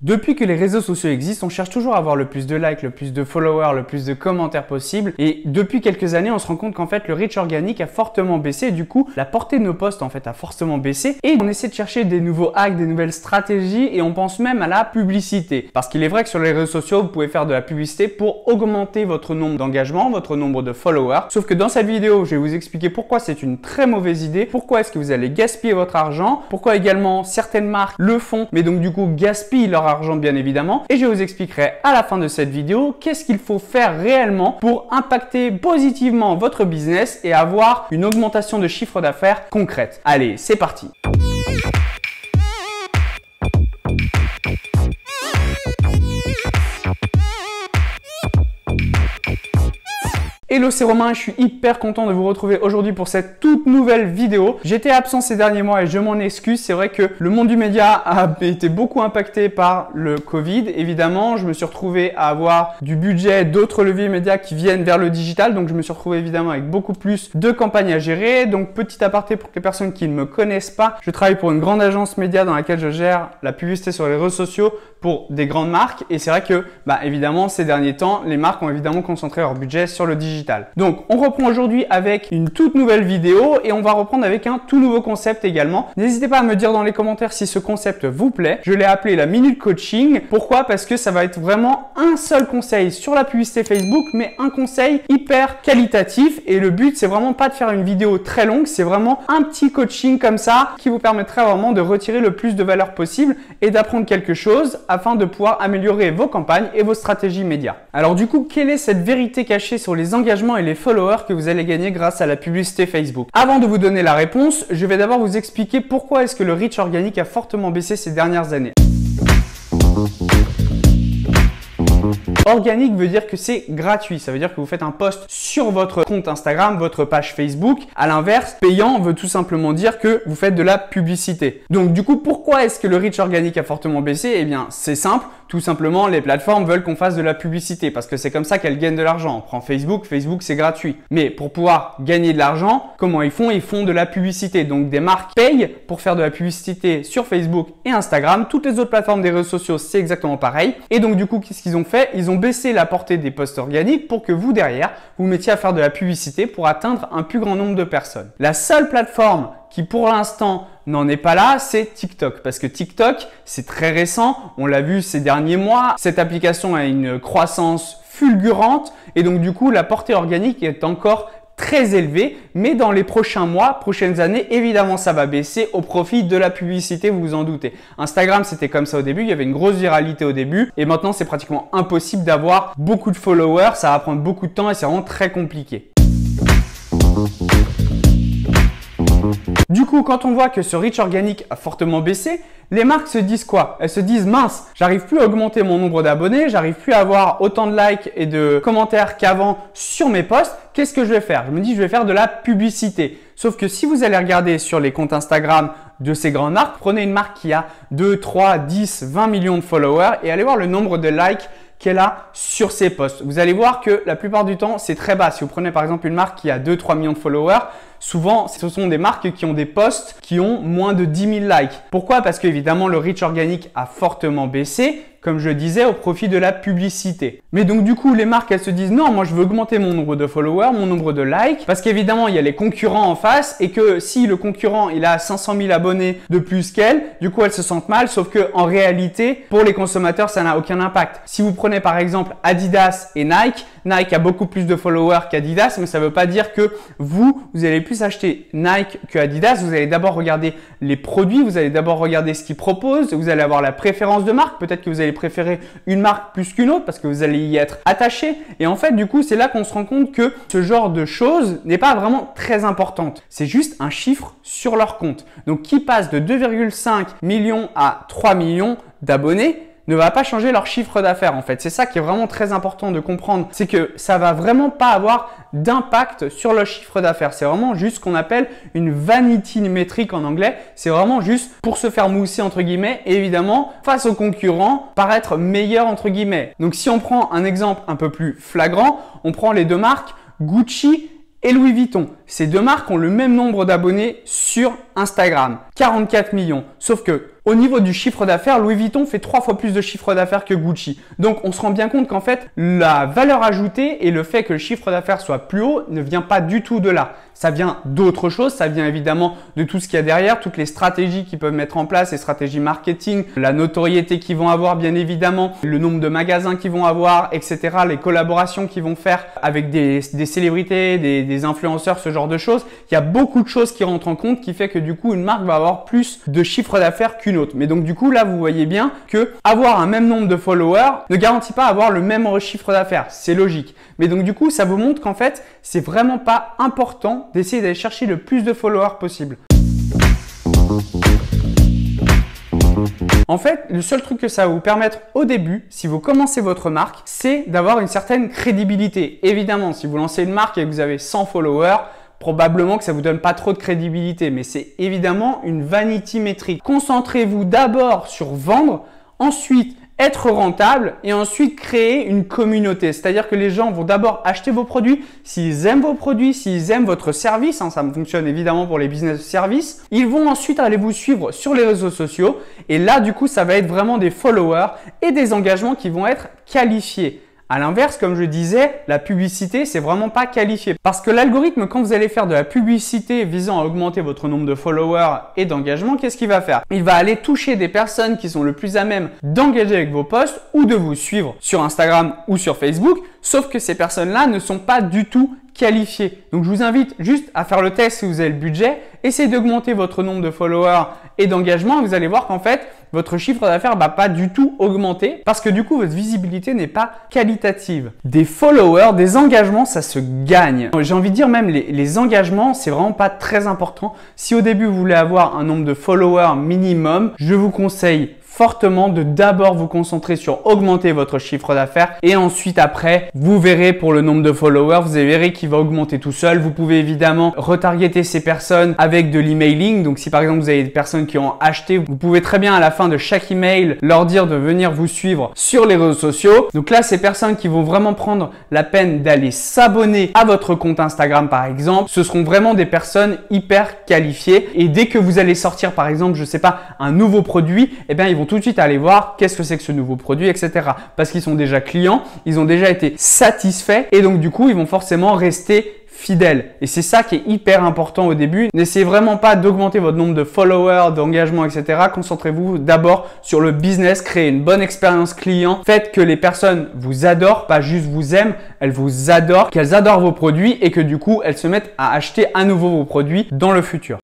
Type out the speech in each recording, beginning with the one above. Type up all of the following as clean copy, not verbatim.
Depuis que les réseaux sociaux existent, on cherche toujours à avoir le plus de likes, le plus de followers, le plus de commentaires possible. Et depuis quelques années, on se rend compte qu'en fait, le reach organique a fortement baissé. Et du coup, la portée de nos posts en fait a fortement baissé. Et on essaie de chercher des nouveaux hacks, des nouvelles stratégies et on pense même à la publicité. Parce qu'il est vrai que sur les réseaux sociaux, vous pouvez faire de la publicité pour augmenter votre nombre d'engagements, votre nombre de followers. Sauf que dans cette vidéo, je vais vous expliquer pourquoi c'est une très mauvaise idée, pourquoi est-ce que vous allez gaspiller votre argent, pourquoi également certaines marques le font, mais donc du coup gaspillent leur argent bien évidemment, et je vous expliquerai à la fin de cette vidéo qu'est-ce qu'il faut faire réellement pour impacter positivement votre business et avoir une augmentation de chiffre d'affaires concrète. Allez, c'est parti! Hello, c'est Romain, je suis hyper content de vous retrouver aujourd'hui pour cette toute nouvelle vidéo. J'étais absent ces derniers mois et je m'en excuse. C'est vrai que le monde du média a été beaucoup impacté par le Covid. Évidemment, je me suis retrouvé à avoir du budget, d'autres leviers médias qui viennent vers le digital. Donc, je me suis retrouvé évidemment avec beaucoup plus de campagnes à gérer. Donc, petit aparté pour les personnes qui ne me connaissent pas, je travaille pour une grande agence média dans laquelle je gère la publicité sur les réseaux sociaux pour des grandes marques. Et c'est vrai que, évidemment, ces derniers temps, les marques ont évidemment concentré leur budget sur le digital. Donc, on reprend aujourd'hui avec une toute nouvelle vidéo et on va reprendre avec un tout nouveau concept également. N'hésitez pas à me dire dans les commentaires si ce concept vous plaît. Je l'ai appelé la Minute Coaching. Pourquoi? Parce que ça va être vraiment un seul conseil sur la publicité Facebook, mais un conseil hyper qualitatif. Et le but, c'est vraiment pas de faire une vidéo très longue, c'est vraiment un petit coaching comme ça qui vous permettra vraiment de retirer le plus de valeur possible et d'apprendre quelque chose afin de pouvoir améliorer vos campagnes et vos stratégies médias. Alors du coup, quelle est cette vérité cachée sur les engagements et les followers que vous allez gagner grâce à la publicité Facebook? Avant de vous donner la réponse, je vais d'abord vous expliquer pourquoi est-ce que le reach organique a fortement baissé ces dernières années. Organique veut dire que c'est gratuit. Ça veut dire que vous faites un post sur votre compte Instagram, votre page Facebook. À l'inverse, payant veut tout simplement dire que vous faites de la publicité. Donc du coup, pourquoi est-ce que le reach organique a fortement baissé? Eh bien, c'est simple. Tout simplement, les plateformes veulent qu'on fasse de la publicité parce que c'est comme ça qu'elles gagnent de l'argent. On prend Facebook, Facebook c'est gratuit. Mais pour pouvoir gagner de l'argent, comment ils font? Ils font de la publicité. Donc des marques payent pour faire de la publicité sur Facebook et Instagram. Toutes les autres plateformes des réseaux sociaux, c'est exactement pareil. Et donc du coup, qu'est-ce qu'ils ont fait? Ils ont baissé la portée des posts organiques pour que vous derrière, vous mettiez à faire de la publicité pour atteindre un plus grand nombre de personnes. La seule plateforme qui pour l'instant n'en est pas là, c'est TikTok. Parce que TikTok, c'est très récent, on l'a vu ces derniers mois, cette application a une croissance fulgurante et donc du coup, la portée organique est encore très élevée, mais dans les prochains mois, prochaines années, évidemment, ça va baisser au profit de la publicité, vous vous en doutez. Instagram, c'était comme ça au début, il y avait une grosse viralité au début et maintenant, c'est pratiquement impossible d'avoir beaucoup de followers, ça va prendre beaucoup de temps et c'est vraiment très compliqué. Du coup, quand on voit que ce reach organique a fortement baissé, les marques se disent quoi? Elles se disent mince, j'arrive plus à augmenter mon nombre d'abonnés, j'arrive plus à avoir autant de likes et de commentaires qu'avant sur mes posts. Qu'est-ce que je vais faire? Je me dis je vais faire de la publicité. Sauf que si vous allez regarder sur les comptes Instagram de ces grandes marques, prenez une marque qui a 2, 3, 10, 20 millions de followers et allez voir le nombre de likes qu'elle a sur ses posts. Vous allez voir que la plupart du temps, c'est très bas. Si vous prenez par exemple une marque qui a 2-3 millions de followers, souvent, ce sont des marques qui ont des posts qui ont moins de 10 000 likes. Pourquoi? Parce qu'évidemment, le reach organique a fortement baissé, comme je le disais, au profit de la publicité. Mais donc du coup, les marques, elles se disent non, moi je veux augmenter mon nombre de followers, mon nombre de likes, parce qu'évidemment, il y a les concurrents en face et que si le concurrent, il a 500 000 abonnés de plus qu'elle, du coup, elles se sentent mal, sauf que en réalité, pour les consommateurs, ça n'a aucun impact. Si vous prenez par exemple Adidas et Nike, Nike a beaucoup plus de followers qu'Adidas, mais ça ne veut pas dire que vous allez plus acheter Nike que Adidas. Vous allez d'abord regarder les produits, vous allez d'abord regarder ce qu'ils proposent, vous allez avoir la préférence de marque, peut-être que vous allez préférer une marque plus qu'une autre parce que vous allez y être attaché. Et en fait, du coup, c'est là qu'on se rend compte que ce genre de choses n'est pas vraiment très importante. C'est juste un chiffre sur leur compte. Donc, qui passe de 2,5 millions à 3 millions d'abonnés ne va pas changer leur chiffre d'affaires en fait. C'est ça qui est vraiment très important de comprendre. C'est que ça va vraiment pas avoir d'impact sur le chiffre d'affaires. C'est vraiment juste ce qu'on appelle une vanity métrique en anglais. C'est vraiment juste pour se faire mousser entre guillemets et évidemment face aux concurrents paraître meilleur entre guillemets. Donc si on prend un exemple un peu plus flagrant, on prend les deux marques Gucci et Louis Vuitton. ces deux marques ont le même nombre d'abonnés sur Instagram, 44 millions. Sauf que au niveau du chiffre d'affaires, Louis Vuitton fait 3 fois plus de chiffre d'affaires que Gucci. Donc, on se rend bien compte qu'en fait, la valeur ajoutée et le fait que le chiffre d'affaires soit plus haut ne vient pas du tout de là. Ça vient d'autre chose. Ça vient évidemment de tout ce qu'il y a derrière, toutes les stratégies qu'ils peuvent mettre en place, les stratégies marketing, la notoriété qu'ils vont avoir, bien évidemment, le nombre de magasins qu'ils vont avoir, etc. Les collaborations qu'ils vont faire avec des célébrités, des influenceurs, ce genre de choses. Il y a beaucoup de choses qui rentrent en compte qui fait que du coup, une marque va avoir plus de chiffre d'affaires qu'une autre. Mais donc du coup, là, vous voyez bien que avoir un même nombre de followers ne garantit pas avoir le même chiffre d'affaires. C'est logique. Mais donc du coup, ça vous montre qu'en fait, c'est vraiment pas important d'essayer d'aller chercher le plus de followers possible. En fait, le seul truc que ça va vous permettre au début, si vous commencez votre marque, c'est d'avoir une certaine crédibilité. Évidemment, si vous lancez une marque et que vous avez 100 followers, probablement que ça vous donne pas trop de crédibilité, mais c'est évidemment une vanity métrique. Concentrez-vous d'abord sur vendre, ensuite être rentable et ensuite créer une communauté. C'est-à-dire que les gens vont d'abord acheter vos produits. S'ils aiment vos produits, s'ils aiment votre service, ça fonctionne évidemment pour les business services, ils vont ensuite aller vous suivre sur les réseaux sociaux. Et là, du coup, ça va être vraiment des followers et des engagements qui vont être qualifiés. À l'inverse, comme je disais, la publicité, c'est vraiment pas qualifié. Parce que l'algorithme, quand vous allez faire de la publicité visant à augmenter votre nombre de followers et d'engagement, qu'est-ce qu'il va faire? Il va aller toucher des personnes qui sont le plus à même d'engager avec vos posts ou de vous suivre sur Instagram ou sur Facebook. Sauf que ces personnes-là ne sont pas du tout qualifiées. Donc, je vous invite juste à faire le test si vous avez le budget. Essayez d'augmenter votre nombre de followers et d'engagement. Vous allez voir qu'en fait, votre chiffre d'affaires va pas du tout augmenter parce que du coup, votre visibilité n'est pas qualitative. Des followers, des engagements, ça se gagne. J'ai envie de dire même les engagements, c'est vraiment pas très important. Si au début, vous voulez avoir un nombre de followers minimum, je vous conseille fortement de d'abord vous concentrer sur augmenter votre chiffre d'affaires et ensuite après, vous verrez pour le nombre de followers, vous verrez qu'il va augmenter tout seul. Vous pouvez évidemment retargeter ces personnes avec de l'emailing. Donc si par exemple vous avez des personnes qui ont acheté, vous pouvez très bien à la fin de chaque email leur dire de venir vous suivre sur les réseaux sociaux. Donc là, ces personnes qui vont vraiment prendre la peine d'aller s'abonner à votre compte Instagram par exemple, ce seront vraiment des personnes hyper qualifiées et dès que vous allez sortir par exemple, je sais pas, un nouveau produit, eh bien ils vont tout de suite aller voir qu'est-ce que c'est que ce nouveau produit, etc. Parce qu'ils sont déjà clients, ils ont déjà été satisfaits et donc du coup, ils vont forcément rester fidèles. Et c'est ça qui est hyper important au début. N'essayez vraiment pas d'augmenter votre nombre de followers, d'engagement, etc. Concentrez-vous d'abord sur le business, créez une bonne expérience client. Faites que les personnes vous adorent, pas juste vous aiment, elles vous adorent, qu'elles adorent vos produits et que du coup, elles se mettent à acheter à nouveau vos produits dans le futur.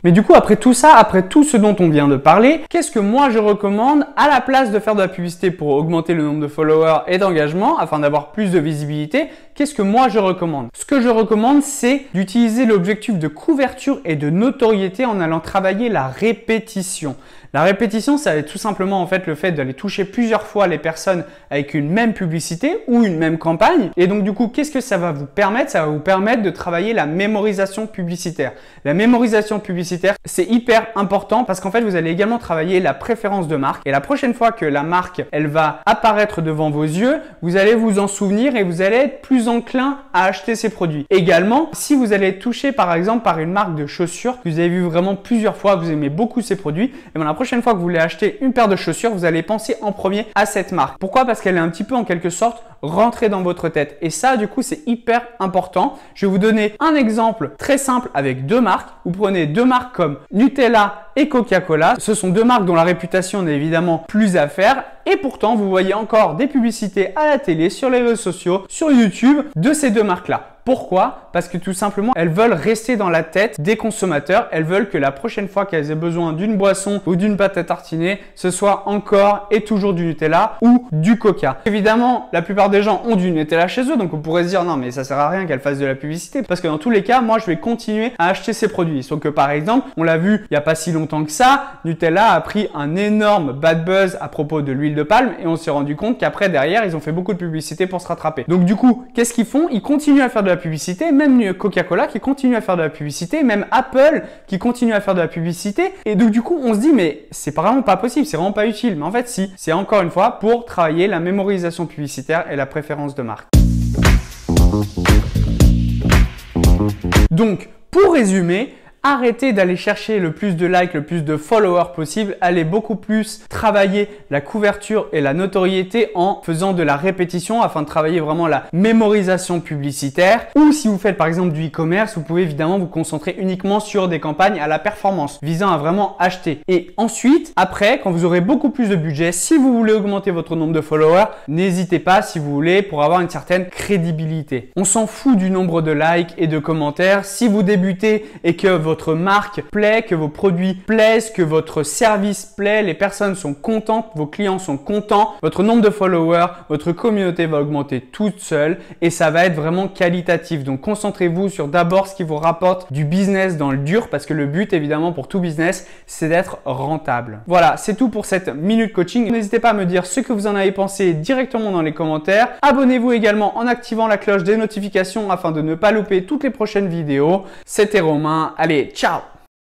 Mais du coup, après tout ça, après tout ce dont on vient de parler, qu'est-ce que moi je recommande à la place de faire de la publicité pour augmenter le nombre de followers et d'engagement afin d'avoir plus de visibilité? Qu'est-ce que moi je recommande? Ce que je recommande, c'est d'utiliser l'objectif de couverture et de notoriété en allant travailler la répétition. La répétition, ça va être tout simplement en fait le fait d'aller toucher plusieurs fois les personnes avec une même publicité ou une même campagne. Et donc du coup, qu'est-ce que ça va vous permettre? Ça va vous permettre de travailler la mémorisation publicitaire. La mémorisation publicitaire, c'est hyper important parce qu'en fait, vous allez également travailler la préférence de marque. Et la prochaine fois que la marque, elle va apparaître devant vos yeux, vous allez vous en souvenir et vous allez être plus enclin à acheter ces produits. Également, si vous allez être touché par exemple par une marque de chaussures que vous avez vu vraiment plusieurs fois, que vous aimez beaucoup ces produits, et bien la prochaine fois que vous voulez acheter une paire de chaussures, vous allez penser en premier à cette marque. Pourquoi? Parce qu'elle est un petit peu en quelque sorte rentrée dans votre tête. Et ça, du coup, c'est hyper important. Je vais vous donner un exemple très simple avec deux marques. Vous prenez deux marques comme Nutella et Coca-Cola. Ce sont deux marques dont la réputation n'est évidemment plus à faire. Et pourtant, vous voyez encore des publicités à la télé, sur les réseaux sociaux, sur YouTube de ces deux marques-là. Pourquoi? Parce que tout simplement, elles veulent rester dans la tête des consommateurs. Elles veulent que la prochaine fois qu'elles aient besoin d'une boisson ou d'une pâte à tartiner, ce soit encore et toujours du Nutella ou du Coca. Évidemment, la plupart des gens ont du Nutella chez eux, donc on pourrait se dire non mais ça sert à rien qu'elles fassent de la publicité parce que dans tous les cas, moi je vais continuer à acheter ces produits. Sauf que par exemple, on l'a vu il n'y a pas si longtemps que ça, Nutella a pris un énorme bad buzz à propos de l'huile de palme et on s'est rendu compte qu'après derrière, ils ont fait beaucoup de publicité pour se rattraper. Donc du coup, qu'est-ce qu'ils font? Ils continuent à faire de la publicité, même Coca-Cola qui continue à faire de la publicité, même Apple qui continue à faire de la publicité. Et donc du coup, on se dit mais c'est vraiment pas possible, c'est vraiment pas utile. Mais en fait, si, c'est encore une fois pour travailler la mémorisation publicitaire et la préférence de marque. Donc, pour résumer, arrêtez d'aller chercher le plus de likes, le plus de followers possible. Allez beaucoup plus travailler la couverture et la notoriété en faisant de la répétition afin de travailler vraiment la mémorisation publicitaire. Ou si vous faites par exemple du e-commerce, vous pouvez évidemment vous concentrer uniquement sur des campagnes à la performance visant à vraiment acheter. Et ensuite, après, quand vous aurez beaucoup plus de budget, si vous voulez augmenter votre nombre de followers, n'hésitez pas si vous voulez pour avoir une certaine crédibilité. On s'en fout du nombre de likes et de commentaires. Si vous débutez et que votre marque plaît, que vos produits plaisent, que votre service plaît, les personnes sont contentes, vos clients sont contents, votre nombre de followers, votre communauté va augmenter toute seule et ça va être vraiment qualitatif. Donc concentrez-vous sur d'abord ce qui vous rapporte du business dans le dur parce que le but évidemment pour tout business, c'est d'être rentable. Voilà, c'est tout pour cette minute coaching. N'hésitez pas à me dire ce que vous en avez pensé directement dans les commentaires. Abonnez-vous également en activant la cloche des notifications afin de ne pas louper toutes les prochaines vidéos. C'était Romain. Allez, ciao!